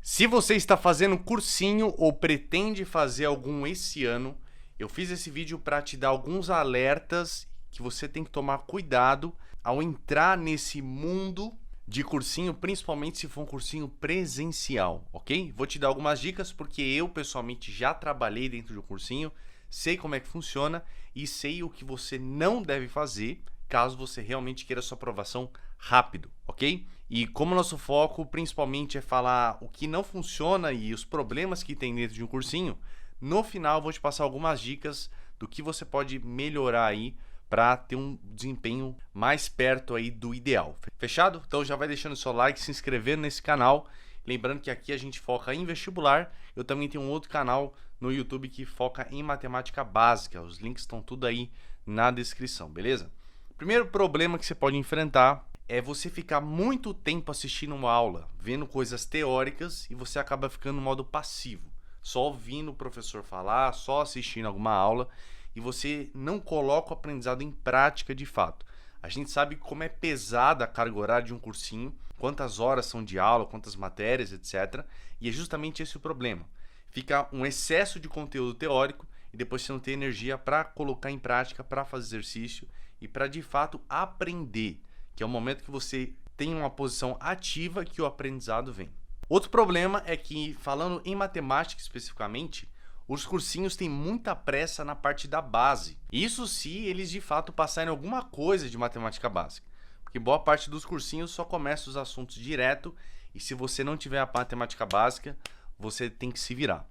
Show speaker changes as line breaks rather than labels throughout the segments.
Se você está fazendo cursinho ou pretende fazer algum esse ano, eu fiz esse vídeo para te dar alguns alertas que você tem que tomar cuidado ao entrar nesse mundo de cursinho, principalmente se for um cursinho presencial, ok? Vou te dar algumas dicas porque eu pessoalmente já trabalhei dentro de um cursinho, sei como é que funciona e sei o que você não deve fazer caso você realmente queira sua aprovação rápido, ok? E como nosso foco principalmente é falar o que não funciona e os problemas que tem dentro de um cursinho, no final eu vou te passar algumas dicas do que você pode melhorar aí para ter um desempenho mais perto aí do ideal. Fechado? Então já vai deixando o seu like, se inscrevendo nesse canal. Lembrando que aqui a gente foca em vestibular. Eu também tenho um outro canal no YouTube que foca em matemática básica. Os links estão tudo aí na descrição, beleza? Primeiro problema que você pode enfrentar é você ficar muito tempo assistindo uma aula, vendo coisas teóricas e você acaba ficando no modo passivo, só ouvindo o professor falar, só assistindo alguma aula e você não coloca o aprendizado em prática de fato. A gente sabe como é pesada a carga horária de um cursinho, quantas horas são de aula, quantas matérias, etc. E é justamente esse o problema. Fica um excesso de conteúdo teórico e depois você não tem energia para colocar em prática, para fazer exercício e para de fato aprender, que é o momento que você tem uma posição ativa que o aprendizado vem. Outro problema é que, falando em matemática especificamente, os cursinhos têm muita pressa na parte da base. Isso se eles de fato passarem alguma coisa de matemática básica, porque boa parte dos cursinhos só começa os assuntos direto e se você não tiver a matemática básica, você tem que se virar.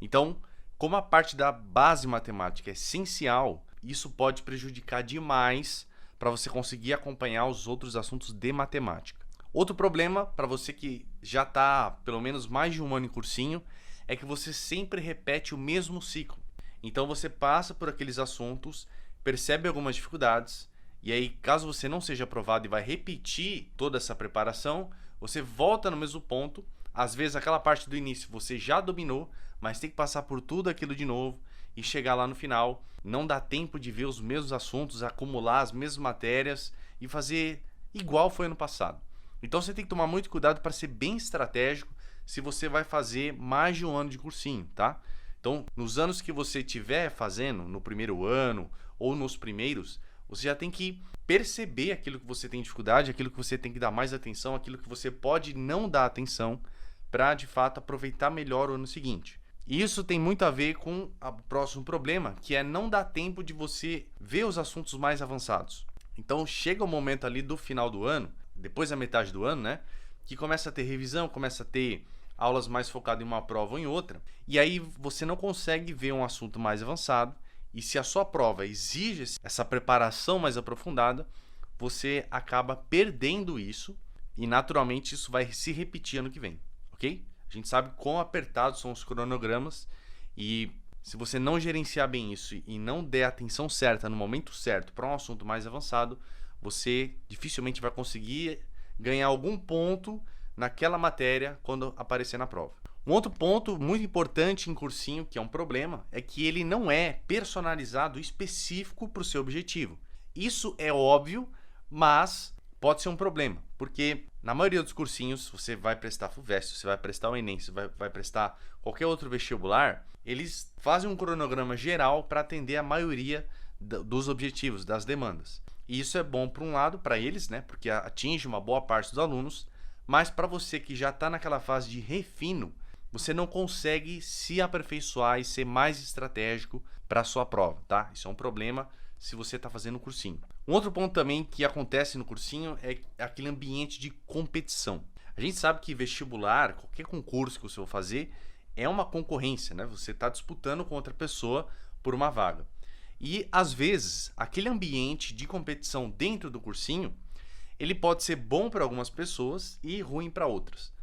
Então, como a parte da base matemática é essencial, isso pode prejudicar demais para você conseguir acompanhar os outros assuntos de matemática. Outro problema para você que já está pelo menos mais de um ano em cursinho é que você sempre repete o mesmo ciclo. Então você passa por aqueles assuntos, percebe algumas dificuldades e aí caso você não seja aprovado e vai repetir toda essa preparação, você volta no mesmo ponto. Às vezes aquela parte do início você já dominou, mas tem que passar por tudo aquilo de novo e chegar lá no final, não dá tempo de ver os mesmos assuntos, acumular as mesmas matérias e fazer igual foi ano passado. Então você tem que tomar muito cuidado para ser bem estratégico se você vai fazer mais de um ano de cursinho, tá? Então, nos anos que você estiver fazendo, no primeiro ano ou nos primeiros, você já tem que perceber aquilo que você tem dificuldade, aquilo que você tem que dar mais atenção, aquilo que você pode não dar atenção para, de fato, aproveitar melhor o ano seguinte. E isso tem muito a ver com o próximo problema, que é não dar tempo de você ver os assuntos mais avançados. Então chega o momento ali do final do ano, depois da metade do ano, né? Que começa a ter revisão, começa a ter aulas mais focadas em uma prova ou em outra. E aí você não consegue ver um assunto mais avançado. E se a sua prova exige essa preparação mais aprofundada, você acaba perdendo isso. E naturalmente isso vai se repetir ano que vem, ok? A gente sabe quão apertados são os cronogramas e se você não gerenciar bem isso e não der a atenção certa no momento certo para um assunto mais avançado, você dificilmente vai conseguir ganhar algum ponto naquela matéria quando aparecer na prova. Um outro ponto muito importante em cursinho, que é um problema, é que ele não é personalizado específico para o seu objetivo. Isso é óbvio, mas pode ser um problema, porque na maioria dos cursinhos, você vai prestar FUVEST, você vai prestar o Enem, você vai prestar qualquer outro vestibular, eles fazem um cronograma geral para atender a maioria dos objetivos, das demandas. E isso é bom por um lado, para eles, né, porque atinge uma boa parte dos alunos, mas para você que já está naquela fase de refino, você não consegue se aperfeiçoar e ser mais estratégico para a sua prova, tá? Isso é um problema se você está fazendo cursinho. Um outro ponto também que acontece no cursinho é aquele ambiente de competição. A gente sabe que vestibular, qualquer concurso que você for fazer, é uma concorrência, né? Você está disputando com outra pessoa por uma vaga. E, às vezes, aquele ambiente de competição dentro do cursinho, ele pode ser bom para algumas pessoas e ruim para outras.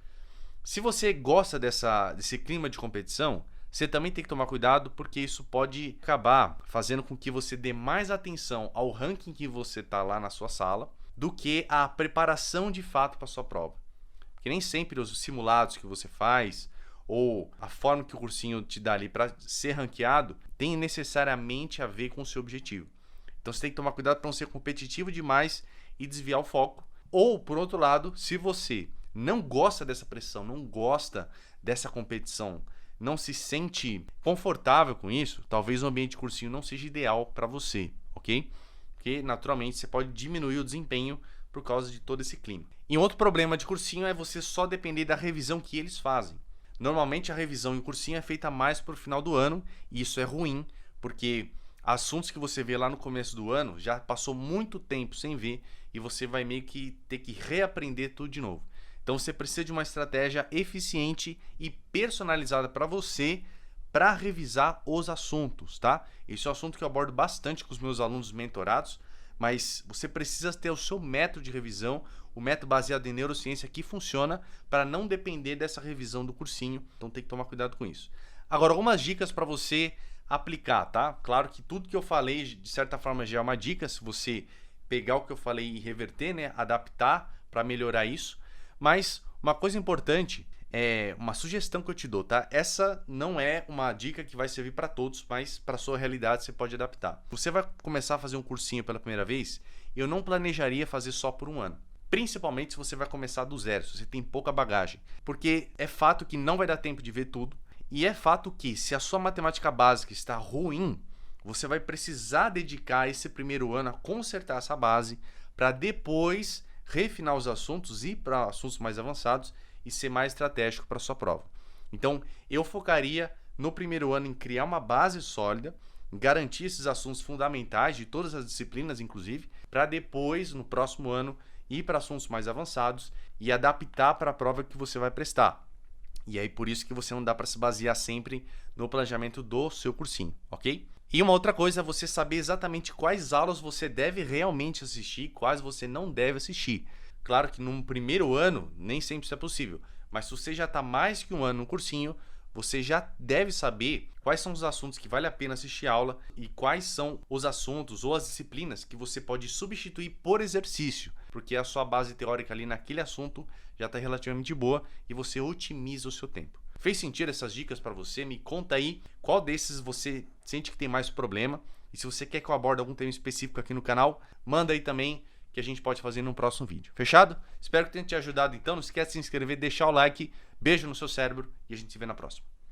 Se você gosta desse clima de competição, você também tem que tomar cuidado porque isso pode acabar fazendo com que você dê mais atenção ao ranking que você está lá na sua sala do que a preparação de fato para a sua prova. Porque nem sempre os simulados que você faz ou a forma que o cursinho te dá ali para ser ranqueado tem necessariamente a ver com o seu objetivo. Então você tem que tomar cuidado para não ser competitivo demais e desviar o foco. Ou, por outro lado, se você não gosta dessa pressão, não gosta dessa competição não se sente confortável com isso, talvez o ambiente de cursinho não seja ideal para você, ok? Porque naturalmente você pode diminuir o desempenho por causa de todo esse clima. E outro problema de cursinho é você só depender da revisão que eles fazem. Normalmente a revisão em cursinho é feita mais para o final do ano e isso é ruim, porque assuntos que você vê lá no começo do ano já passou muito tempo sem ver e você vai meio que ter que reaprender tudo de novo. Então você precisa de uma estratégia eficiente e personalizada para você para revisar os assuntos, tá? Esse é um assunto que eu abordo bastante com os meus alunos mentorados, mas você precisa ter o seu método de revisão, o método baseado em neurociência que funciona para não depender dessa revisão do cursinho, então tem que tomar cuidado com isso. Agora, algumas dicas para você aplicar, tá? Claro que tudo que eu falei, de certa forma, já é uma dica, se você pegar o que eu falei e reverter, né? Adaptar para melhorar isso. Mas uma coisa importante, uma sugestão que eu te dou, tá? Essa não é uma dica que vai servir para todos, mas para sua realidade você pode adaptar. Você vai começar a fazer um cursinho pela primeira vez, eu não planejaria fazer só por um ano. Principalmente se você vai começar do zero, se você tem pouca bagagem. Porque é fato que não vai dar tempo de ver tudo, e é fato que se a sua matemática básica está ruim, você vai precisar dedicar esse primeiro ano a consertar essa base para depois refinar os assuntos e ir para assuntos mais avançados e ser mais estratégico para a sua prova. Então, eu focaria no primeiro ano em criar uma base sólida, garantir esses assuntos fundamentais de todas as disciplinas, inclusive, para depois, no próximo ano, ir para assuntos mais avançados e adaptar para a prova que você vai prestar. E aí, por isso que você não dá para se basear sempre no planejamento do seu cursinho, ok? E uma outra coisa é você saber exatamente quais aulas você deve realmente assistir, quais você não deve assistir. Claro que num primeiro ano nem sempre isso é possível, mas se você já está mais que um ano no cursinho, você já deve saber quais são os assuntos que vale a pena assistir aula e quais são os assuntos ou as disciplinas que você pode substituir por exercício, porque a sua base teórica ali naquele assunto já está relativamente boa e você otimiza o seu tempo. Fez sentido essas dicas para você? Me conta aí qual desses você sente que tem mais problema. E se você quer que eu aborde algum tema específico aqui no canal, manda aí também que a gente pode fazer no próximo vídeo. Fechado? Espero que tenha te ajudado então. Não esquece de se inscrever, deixar o like. Beijo no seu cérebro e a gente se vê na próxima.